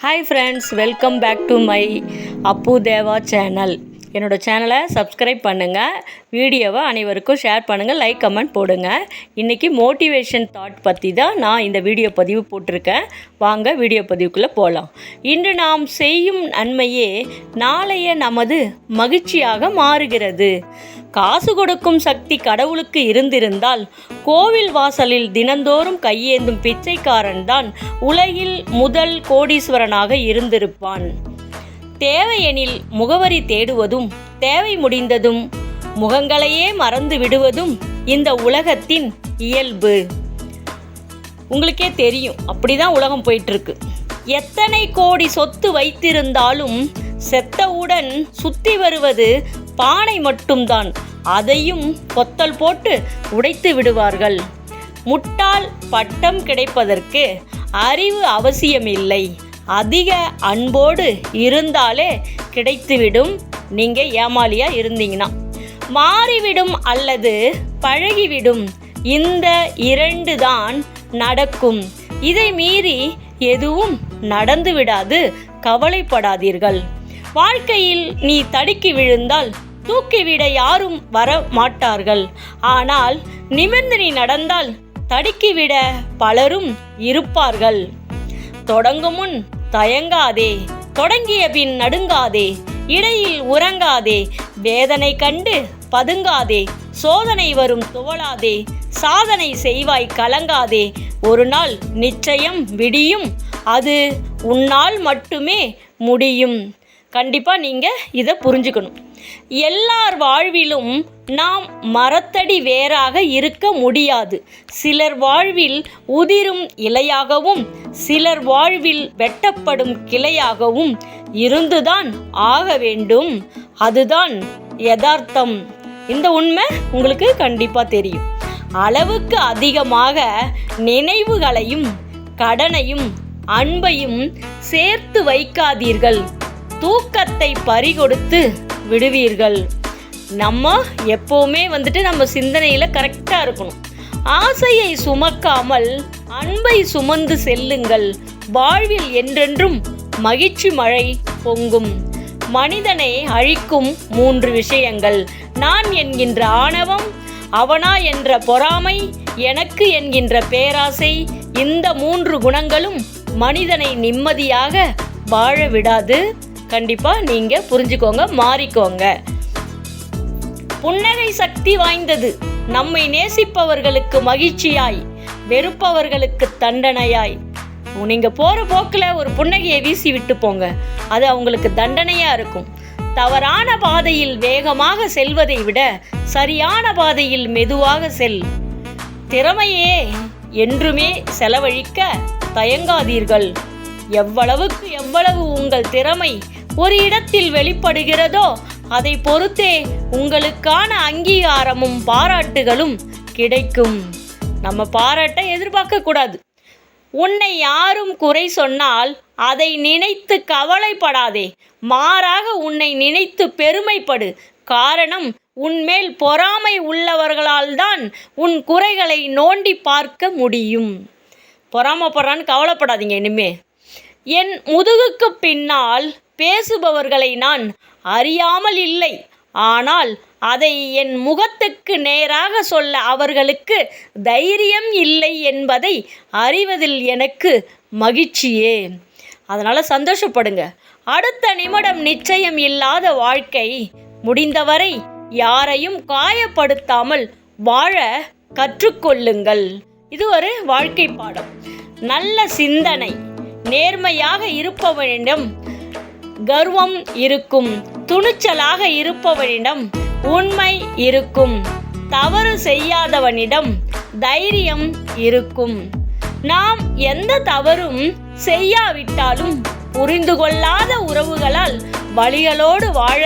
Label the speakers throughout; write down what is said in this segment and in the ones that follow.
Speaker 1: Hi friends, welcome back to my Appu Deva channel. என்னோடய சேனலை subscribe பண்ணுங்கள், வீடியோவை அனைவருக்கும் ஷேர் பண்ணுங்கள், லைக் கமெண்ட் போடுங்க. இன்றைக்கி மோட்டிவேஷன் தாட் பற்றி தான் நான் இந்த வீடியோ பதிவு போட்டிருக்கேன். வாங்க வீடியோ பதிவுக்குள்ளே போகலாம். இன்று நாம் செய்யும் நன்மையே நாளைய நமது மகிழ்ச்சியாக மாறுகிறது. காசு கொடுக்கும் சக்தி கடவுளுக்கு இருந்திருந்தால் கோவில் வாசலில் தினந்தோறும் கையேந்தும் பிச்சைக்காரன் தான் உலகில் முதல் கோடீஸ்வரனாக இருந்திருப்பான். தேவையெனில் முகவரி தேடுவதும் தேவை முடிந்ததும் முகங்களையே மறந்து விடுவதும் இந்த உலகத்தின் இயல்பு. உங்களுக்கே தெரியும், அப்படிதான் உலகம் போயிட்டுருக்கு. எத்தனை கோடி சொத்து வைத்திருந்தாலும் செத்தவுடன் சுத்தி வருவது பானை மட்டும்தான். அதையும் கொத்தல் போட்டு உடைத்து விடுவார்கள். முட்டாள் பட்டம் கிடைப்பதற்கு அறிவு அவசியமில்லை, அதிக அன்போடு இருந்தாலே கிடைத்துவிடும். நீங்கள் ஏமாளியாக இருந்தீங்கன்னா மாறிவிடும் அல்லது பழகிவிடும். இந்த இரண்டு தான் நடக்கும். இதை மீறி எதுவும் நடந்து விடாது. கவலைப்படாதீர்கள். வாழ்க்கையில் நீ தடுக்கி விழுந்தால் தூக்கிவிட யாரும் வர மாட்டார்கள். ஆனால் நிமிர்ந்து நீ நடந்தால் தடுக்கிவிட பலரும் இருப்பார்கள். தொடங்கும் முன் தயங்காதே, தொடங்கிய பின் நடுங்காதே, இடையில் உறங்காதே, வேதனை கண்டு பதுங்காதே, சோதனை வரும் துவளாதே, சாதனை செய்வாய் கலங்காதே. ஒரு நாள் நிச்சயம் விடியும், அது உன்னால் மட்டுமே முடியும். கண்டிப்பாக நீங்கள் இதை புரிஞ்சுக்கணும். எல்லார் வாழ்விலும் நாம் மரத்தடி வேராக இருக்க முடியாது. சிலர் வாழ்வில் உதிரும் இலையாகவும் சிலர் வாழ்வில் வெட்டப்படும் கிளையாகவும் இருந்துதான் ஆக வேண்டும். அதுதான் யதார்த்தம். இந்த உண்மை உங்களுக்கு கண்டிப்பாக தெரியும். அளவுக்கு அதிகமாக நினைவுகளையும் கடனையும் அன்பையும் சேர்த்து வைக்காதீர்கள். தூக்கத்தை பறிகொடுத்து விடுவீர்கள். நம்ம எப்போவுமே நம்ம சிந்தனையில் கரெக்டாக இருக்கணும். ஆசையை சுமக்காமல் அன்பை சுமந்து செல்லுங்கள். வாழ்வில் என்றென்றும் மகிழ்ச்சி மழை பொங்கும். மனிதனை அழிக்கும் 3 விஷயங்கள்: நான் என்கின்ற ஆணவம், அவனா என்ற பொறாமை, எனக்கு என்கின்ற பேராசை. இந்த 3 குணங்களும் மனிதனை நிம்மதியாக வாழ விடாது. கண்டிப்பாக நீங்கள் புரிஞ்சுக்கோங்க, மாறிக்கோங்க. புன்னகை சக்தி வாய்ந்தது. நம்மை நேசிப்பவர்களுக்கு மகிழ்ச்சியாய், வெறுப்பவர்களுக்கு தண்டனையாய். நீங்கள் போகிற போக்கில் ஒரு புன்னகையை வீசி விட்டு போங்க, அது அவங்களுக்கு தண்டனையாக இருக்கும். தவறான பாதையில் வேகமாக செல்வதை விட சரியான பாதையில் மெதுவாக செல். திறமையே என்றுமே செலவழிக்க தயங்காதீர்கள். எவ்வளவுக்கு எவ்வளவு உங்கள் திறமை ஒரு இடத்தில் வெளிப்படுகிறதோ அதை பொறுத்தே உங்களுக்கான அங்கீகாரமும் பாராட்டுகளும் கிடைக்கும். நம்ம பாராட்ட எதிர்பார்க்க கூடாது. உன்னை யாரும் குறை சொன்னால் அதை நினைத்து கவலைப்படாதே. மாறாக உன்னை நினைத்து பெருமைப்படு. காரணம், உன்மேல் பொறாமை உள்ளவர்களால் தான் உன் குறைகளை நோண்டி பார்க்க முடியும். பொறாமப்படுறான்னு கவலைப்படாதீங்க. இனிமே என் முதுகுக்கு பின்னால் பேசுபவர்களை நான் அறியாமல் இல்லை, ஆனால் அதை என் முகத்துக்கு நேராக சொல்ல அவர்களுக்கு தைரியம் இல்லை என்பதை அறிவதில் எனக்கு மகிழ்ச்சியே. அதனால் சந்தோஷப்படுங்க. அடுத்த நிமிடம் நிச்சயம் இல்லாத வாழ்க்கை. முடிந்தவரை யாரையும் காயப்படுத்தாமல் வாழ கற்றுக்கொள்ளுங்கள். இது ஒரு வாழ்க்கை பாடம். நல்ல சிந்தனை. நேர்மையாக இருப்பவனிடம் கர்வம் இருக்கும். துணிச்சலாக இருப்பவனிடம் உண்மை இருக்கும். தவறு செய்யாதவனிடம் தைரியம் இருக்கும். நாம் எந்த தவறும் செய்யாவிட்டாலும் புரிந்து கொள்ளாத உறவுகளால் வலிகளோடு வாழ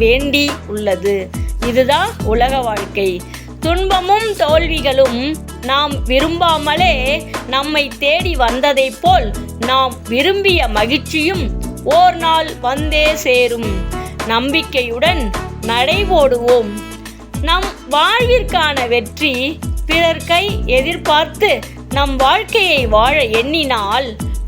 Speaker 1: வேண்டி உள்ளது. இதுதான் உலக வாழ்க்கை. துன்பமும் தோல்விகளும் நாம் விரும்பாமலே நம்மை தேடி வந்ததை போல் நாம் விரும்பிய மகிழ்ச்சியும் ஓர் நாள் வந்தே சேரும். நம்பிக்கையுடன் நடைபோடுவோம். நம் வாழ்விற்கான வெற்றி பிறர் கை எதிர்பார்த்து நம் வாழ்க்கையை வாழ எண்ணினால்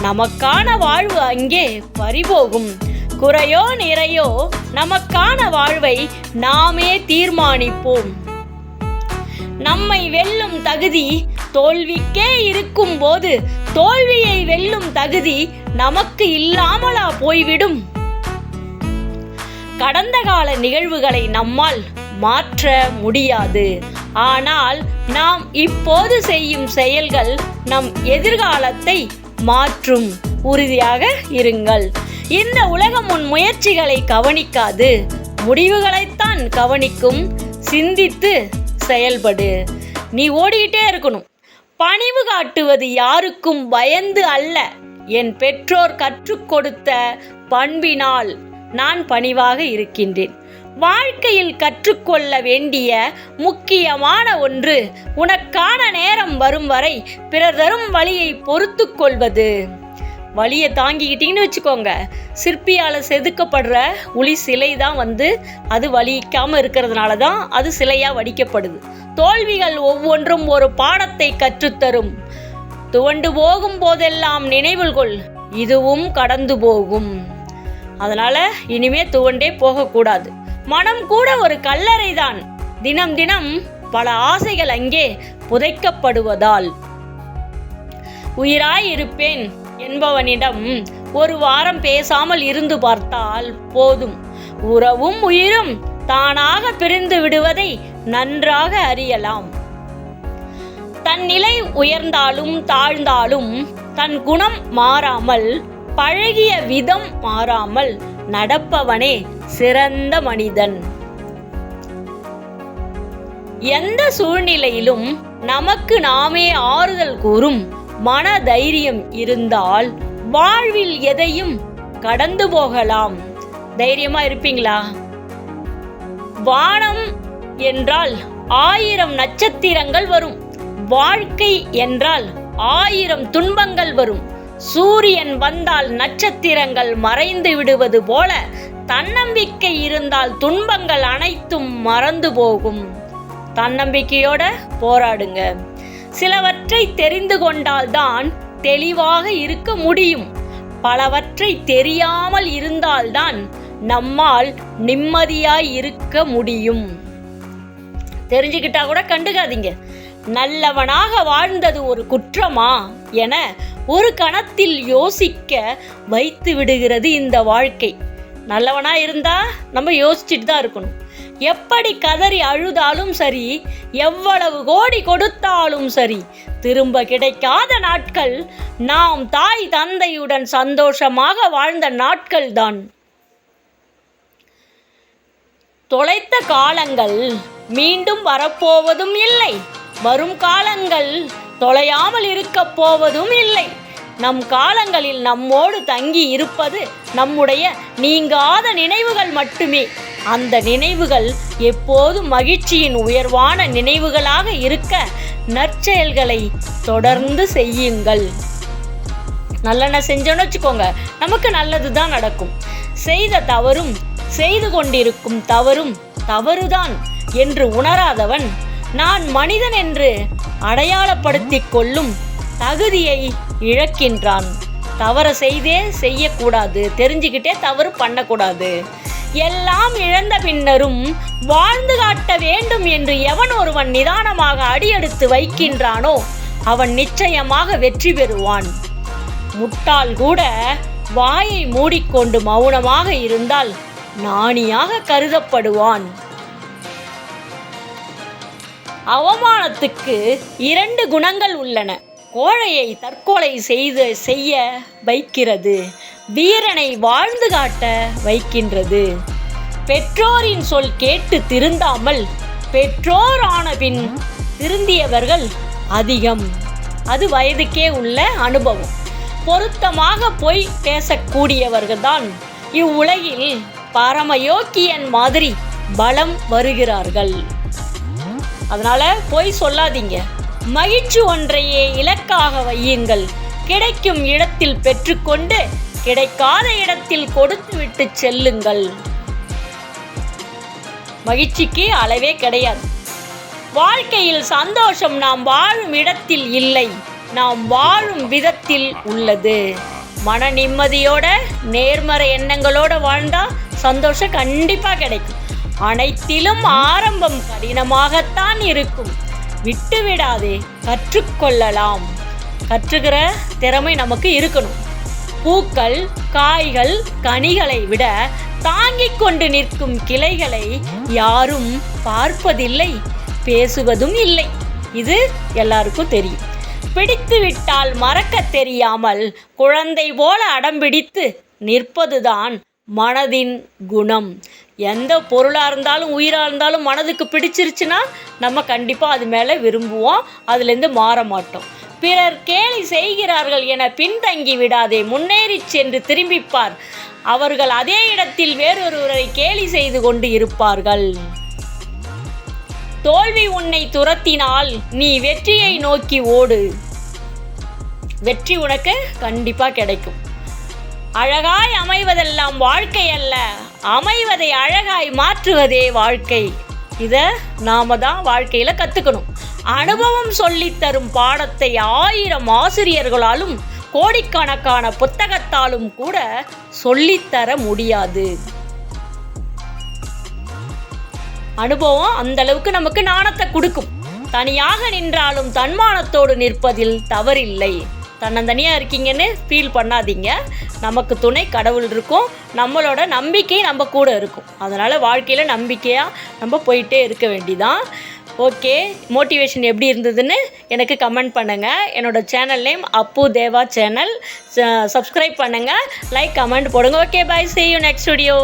Speaker 1: நமக்கான வாழ்வு அங்கே பறிபோகும். குறையோ நிறையோ நமக்கான வாழ்வை நாமே தீர்மானிப்போம். நம்மை வெல்லும் தகுதி தோல்விக்கே இருக்கும் போது தோல்வியை வெல்லும் தகுதி நமக்கு இல்லாமலா போய்விடும்? கடந்த கால நிகழ்வுகளை நம்மால் மாற்ற முடியாது. ஆனால் நாம் இப்போது செய்யும் செயல்கள் நம் எதிர்காலத்தை மாற்றும். உறுதியாக இருங்கள். இந்த உலகம் உன் முயற்சிகளை கவனிக்காது, முடிவுகளைத்தான் கவனிக்கும். சிந்தித்து செயல்படு. நீ ஓடிக்கிட்டே இருக்கணும். பணிவு காட்டுவது யாருக்கும் பயந்து அல்ல. என் பெற்றோர் கற்றுக் கொடுத்த பண்பினால் நான் பணிவாக இருக்கின்றேன். வாழ்க்கையில் கற்றுக்கொள்ள வேண்டிய முக்கியமான ஒன்று, உனக்கான நேரம் வரும் வரை பிறர் தரும் வலியை பொறுத்து கொள்வது. வலியை தாங்கிக்கிட்டீங்கன்னு வச்சுக்கோங்க, சிற்பியால் செதுக்கப்படுற உளி சிலை தான் அது வலிக்காமல் இருக்கிறதுனால தான் அது சிலையாக வடிக்கப்படுது. தோல்விகள் ஒவ்வொன்றும் ஒரு பாடத்தை கற்றுத்தரும். துவண்டு போகும் போதெல்லாம் நினைவில் கொள், இதுவும் கடந்து போகும். அதனால இனிமே துவண்டே போகக்கூடாது. மனம் கூட ஒரு கல்லறை தான். தினம் தினம் பல ஆசைகள் அங்கே புதைக்கப்படுவதால். உயிராய் இருப்பேன் என்பவனிடம் ஒரு வாரம் பேசாமல் இருந்து பார்த்தால் போதும். உறவும் உயிரும் தானாக பிரிந்து விடுவதை நன்றாக அறியலாம். தன் நிலை உயர்ந்தாலும் தாழ்ந்தாலும் தன் குணம் மாறாமல், பழகிய விதம் மாறாமல் நடப்பவனே சிறந்த மனிதன். எந்த சூழ்நிலையிலும் நமக்கு நாமே ஆறுதல் கூறும் மன தைரியம் இருந்தால் வாழ்வில் எதையும் கடந்து போகலாம். தைரியமா இருப்பீங்களா? வானம் என்றால் 1000 நட்சத்திரங்கள் வரும். வாழ்க்கை என்றால் 1000 துன்பங்கள் வரும். சூரியன் வந்தால் நட்சத்திரங்கள் மறைந்து விடுவது போல தன்னம்பிக்கை இருந்தால் துன்பங்கள் அனைத்தும் மறந்து போகும். தன்னம்பிக்கையோட போராடுங்க. சிலவற்றை தெரிந்து கொண்டால்தான் தெளிவாக இருக்க முடியும். பலவற்றை தெரியாமல் இருந்தால்தான் நம்மால் நிம்மதியாய் இருக்க முடியும். தெரிஞ்சுக்கிட்டா கூட கண்டுக்காதீங்க. நல்லவனாக வாழ்ந்தது ஒரு குற்றமா என ஒரு கணத்தில் யோசிக்க வைத்து விடுகிறது இந்த வாழ்க்கை. நல்லவனா இருந்தா நம்ம யோசிச்சுட்டு தான் இருக்கணும். எப்படி கதறி அழுதாலும் சரி, எவ்வளவு கோடி கொடுத்தாலும் சரி, திரும்ப கிடைக்காத நாட்கள் நாம் தாய் தந்தையுடன் சந்தோஷமாக வாழ்ந்த நாட்கள் தான். தொலைத்த காலங்கள் மீண்டும் வரப்போவதும் இல்லை. வரும் காலங்கள் தொலையாமல் இருக்க போவதும் இல்லை. நம் காலங்களில் நம்மோடு தங்கி இருப்பது நம்முடைய நீங்காத நினைவுகள் மட்டுமே. அந்த நினைவுகள் எப்போதும் மகிழ்ச்சியின் உயர்வான நினைவுகளாக இருக்க நற்செயல்களை தொடர்ந்து செய்யுங்கள். நல்லன செஞ்சோன்னு வச்சுக்கோங்க, நமக்கு நல்லது தான் நடக்கும். செய்த தவறும் செய்து கொண்டிருக்கும் தவறும் தவறுதான் என்று உணராதவன் நான் மனிதன் என்று அடையாளப்படுத்திக் கொள்ளும் தகுதியை இழக்கின்றான். தவற செய்யக்கூடாது, தெரிஞ்சுக்கிட்டே தவறு பண்ணக்கூடாது. எல்லாம் இழந்த பின்னரும் வாழ்ந்து காட்ட வேண்டும் என்று எவன் ஒருவன் நிதானமாக அடியெடுத்து வைக்கின்றானோ அவன் நிச்சயமாக வெற்றி பெறுவான். முட்டாள் கூட வாயை மூடிக்கொண்டு மௌனமாக இருந்தால் ஞானியாக கருதப்படுவான். அவமானத்துக்கு 2 குணங்கள் உள்ளன. கோழையை தற்கொலை செய்ய வைக்கிறது, வீரனை வாழ்ந்து காட்ட வைக்கின்றது. பெற்றோரின் சொல் கேட்டு திருந்தாமல் பெற்றோர் ஆன பின் திருந்தியவர்கள் அதிகம். அது வயதுக்கே உள்ள அனுபவம். பொருத்தமாக பொய் பேசக்கூடியவர்கள்தான் இவ்வுலகில் பரமயோக்கியன் மாதிரி பலம் வருகிறார்கள். அதனால பொய் சொல்லாதீங்க. மகிழ்ச்சி ஒன்றையே இலக்காக வையுங்கள். கிடைக்கும் இடத்தில் பெற்றுக்கொண்டு கிடைக்காத இடத்தில் கொடுத்து விட்டு செல்லுங்கள். மகிழ்ச்சிக்கு அளவே கிடையாது. வாழ்க்கையில் சந்தோஷம் நாம் வாழும் இடத்தில் இல்லை, நாம் வாழும் விதத்தில் உள்ளது. மன நிம்மதியோட நேர்மறை எண்ணங்களோட வாழ்ந்தா சந்தோஷம் கண்டிப்பாக கிடைக்கும். அனைத்திலும் ஆரம்பம் கடினமாகத்தான் இருக்கும். விட்டு விடாதே, கற்றுக்கொள்ளலாம். கற்றுக்கிற திறமை நமக்கு இருக்கணும். பூக்கள், காய்கள், கனிகளை விட தாங்கிக் கொண்டு நிற்கும் கிளைகளை யாரும் பார்ப்பதில்லை, பேசுவதும் இல்லை. இது எல்லாருக்கும் தெரியும். பிடித்து விட்டால் மறக்க தெரியாமல் குழந்தை போல அடம்பிடித்து நிற்பதுதான் மனதின் குணம். எந்த பொருளாக இருந்தாலும் உயிராக இருந்தாலும் மனதுக்கு பிடிச்சிருச்சுன்னா நம்ம கண்டிப்பாக அது மேலே விரும்புவோம், அதுலேருந்து மாற மாட்டோம். பிறர் கேலி செய்கிறார்கள் என பின்தங்கி விடாதே, முன்னேறி சென்று திரும்பிப்பார். அவர்கள் அதே இடத்தில் வேறொருவரை கேலி செய்து கொண்டு இருப்பார்கள். தோல்வி உன்னை துரத்தினால் நீ வெற்றியை நோக்கி ஓடு. வெற்றி உனக்கு கண்டிப்பாக கிடைக்கும். அழகாய் அமைவதெல்லாம் வாழ்க்கை அல்ல, அமைவதை அழகாய் மாற்றுவதே வாழ்க்கை. இதை நாம தான் வாழ்க்கையில் கற்றுக்கணும். அனுபவம் சொல்லித்தரும் பாடத்தை 1000 ஆசிரியர்களாலும் கோடிக்கணக்கான புத்தகத்தாலும் கூட சொல்லித்தர முடியாது. அனுபவம் அந்த அளவுக்கு நமக்கு ஞானத்தை கொடுக்கும். தனியாக நின்றாலும் தன்மானத்தோடு நிற்பதில் தவறில்லை. தன்னந்தனியாக இருக்கீங்கன்னு ஃபீல் பண்ணாதீங்க. நமக்கு துணை கடவுள் இருக்கும். நம்மளோட நம்பிக்கை நம்ம கூட இருக்கும். அதனால் வாழ்க்கையில் நம்பிக்கையாக நம்ம போயிட்டே இருக்க வேண்டிதான். ஓகே, மோட்டிவேஷன் எப்படி இருந்ததுன்னு எனக்கு கமெண்ட் பண்ணுங்கள். என்னோடய சேனல் நேம் அப்பு தேவா சேனல். சப்ஸ்கிரைப் பண்ணுங்கள், லைக் கமெண்ட் போடுங்க. Okay, bye, see you next video.